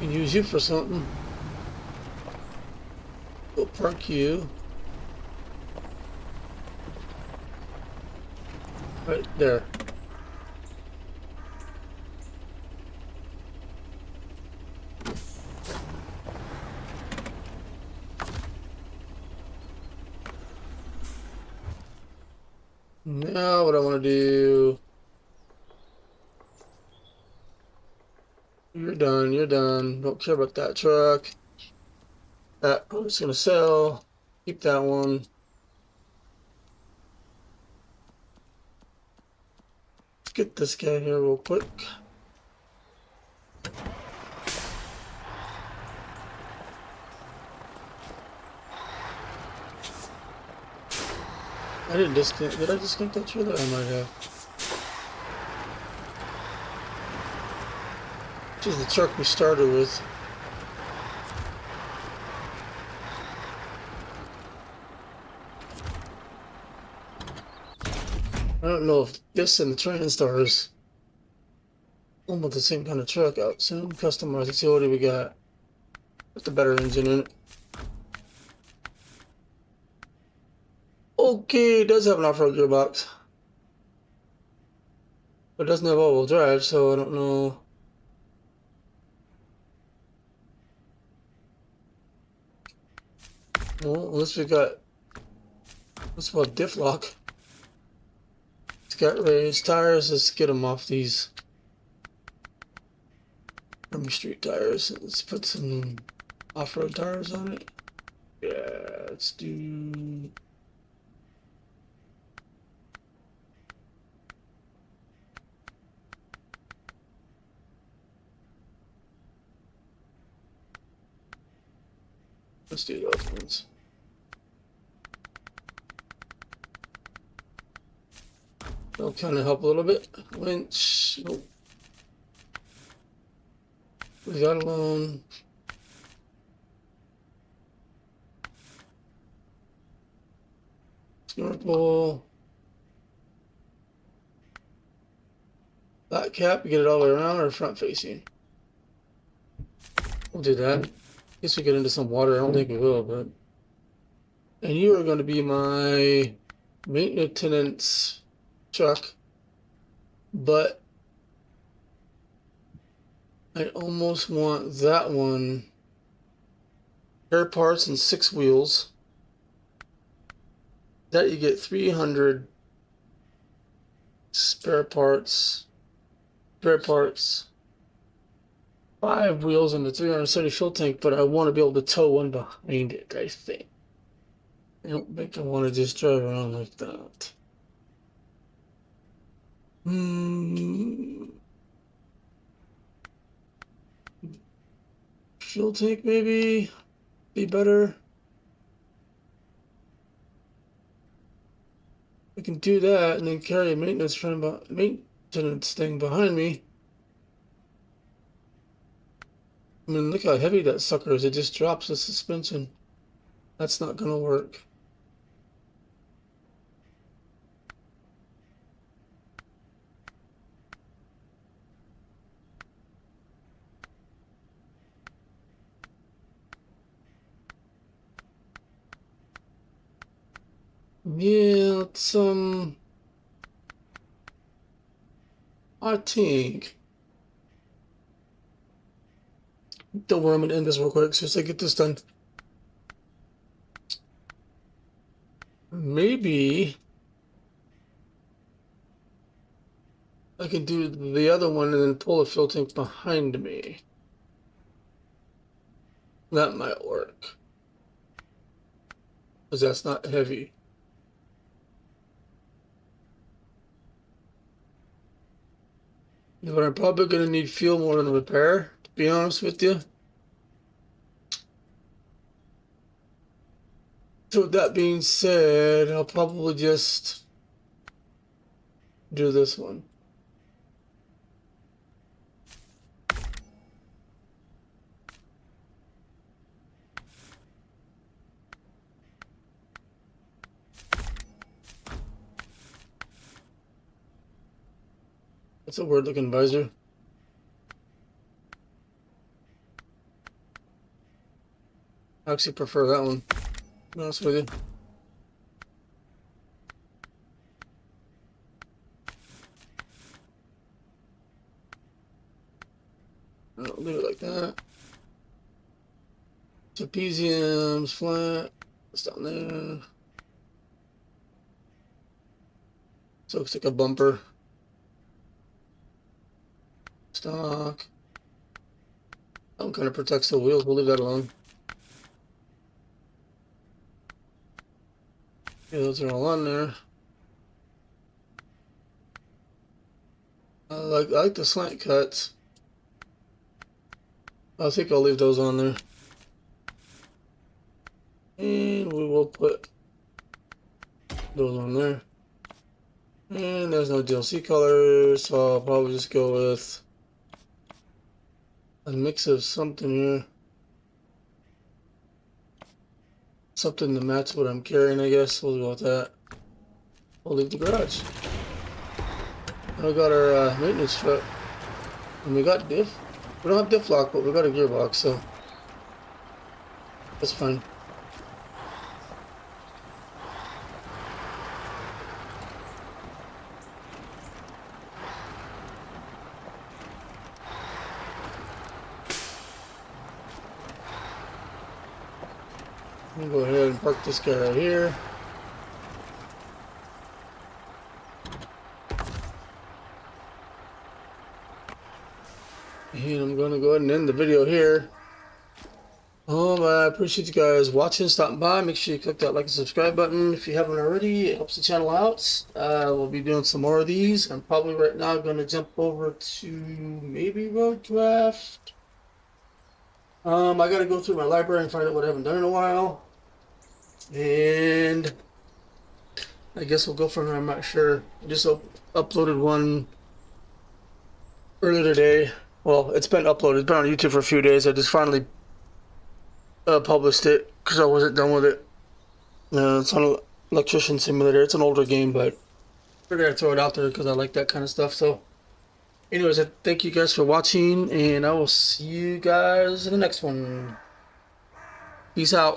Can use you for something. We'll park you. Right there. Now what I want to do. You're done, you're done. Don't care about that truck. That I'm just gonna sell. Keep that one. Let's get this guy here real quick. I didn't disconnect. Did I disconnect that trailer? I might have. Which is the truck we started with. I don't know if this and the TransStar is almost the same kind of truck out soon. Customized. Let's see what do we got. With the better engine in it. Okay, it does have an off-road gearbox. But it doesn't have all-wheel drive, so I don't know. Well, unless we got what's called diff lock. It's got raised tires. Let's get them off these Army Street tires. Let's put some off-road tires on it. Yeah, let's do. Let's do those ones. That'll kind of help a little bit. Winch. Nope. Leave that alone. Snorkel. That cap, you get it all the way around or front facing? We'll do that. Guess we get into some water. I don't think we will, but. And you are going to be my maintenance truck, but I almost want that one. Spare parts and 6 wheels. That you get 300 spare parts. 5 wheels and the 370 fuel tank, but I want to be able to tow one behind it, I think. I don't think I want to just drive around like that. Fuel tank maybe be better. I can do that and then carry a maintenance thing behind me. I mean, look how heavy that sucker is. It just drops the suspension. That's not gonna work. Yeah, it's, I think. Don't worry, I'm gonna end this real quick so I get this done. Maybe I can do the other one and then pull the fuel tank behind me. That might work. Because that's not heavy. But I'm probably going to need fuel more than repair, to be honest with you. So with that being said, I'll probably just do this one. That's a weird looking visor. I actually prefer that one, to be honest with you. I'll leave it like that. Trapezium's flat. It's down there. So it looks like a bumper. Stock. That one kind of protects the wheels. We'll leave that alone. Yeah, those are all on there. I like the slant cuts. I think I'll leave those on there. And we will put those on there. And there's no DLC colors, so I'll probably just go with a mix of something here. Something to match what I'm carrying, I guess. We'll go with that. We'll leave the garage. I got our maintenance truck. And we got diff. We don't have diff lock, but we got a gearbox, so that's fine. I'm gonna go ahead and park this guy right here. And I'm gonna go ahead and end the video here. I appreciate you guys watching, stopping by. Make sure you click that like and subscribe button if you haven't already. It helps the channel out. We'll be doing some more of these. I'm probably right now gonna jump over to maybe Roadcraft. I gotta go through my library and find out what I haven't done in a while. And I guess we'll go from there. I'm not sure. I just uploaded one earlier today. Well, it's been uploaded. It's been on YouTube for a few days. I just finally published it because I wasn't done with it. It's on an electrician simulator. It's an older game, but I figured I'd throw it out there because I like that kind of stuff. So anyways, I thank you guys for watching, and I will see you guys in the next one. Peace out.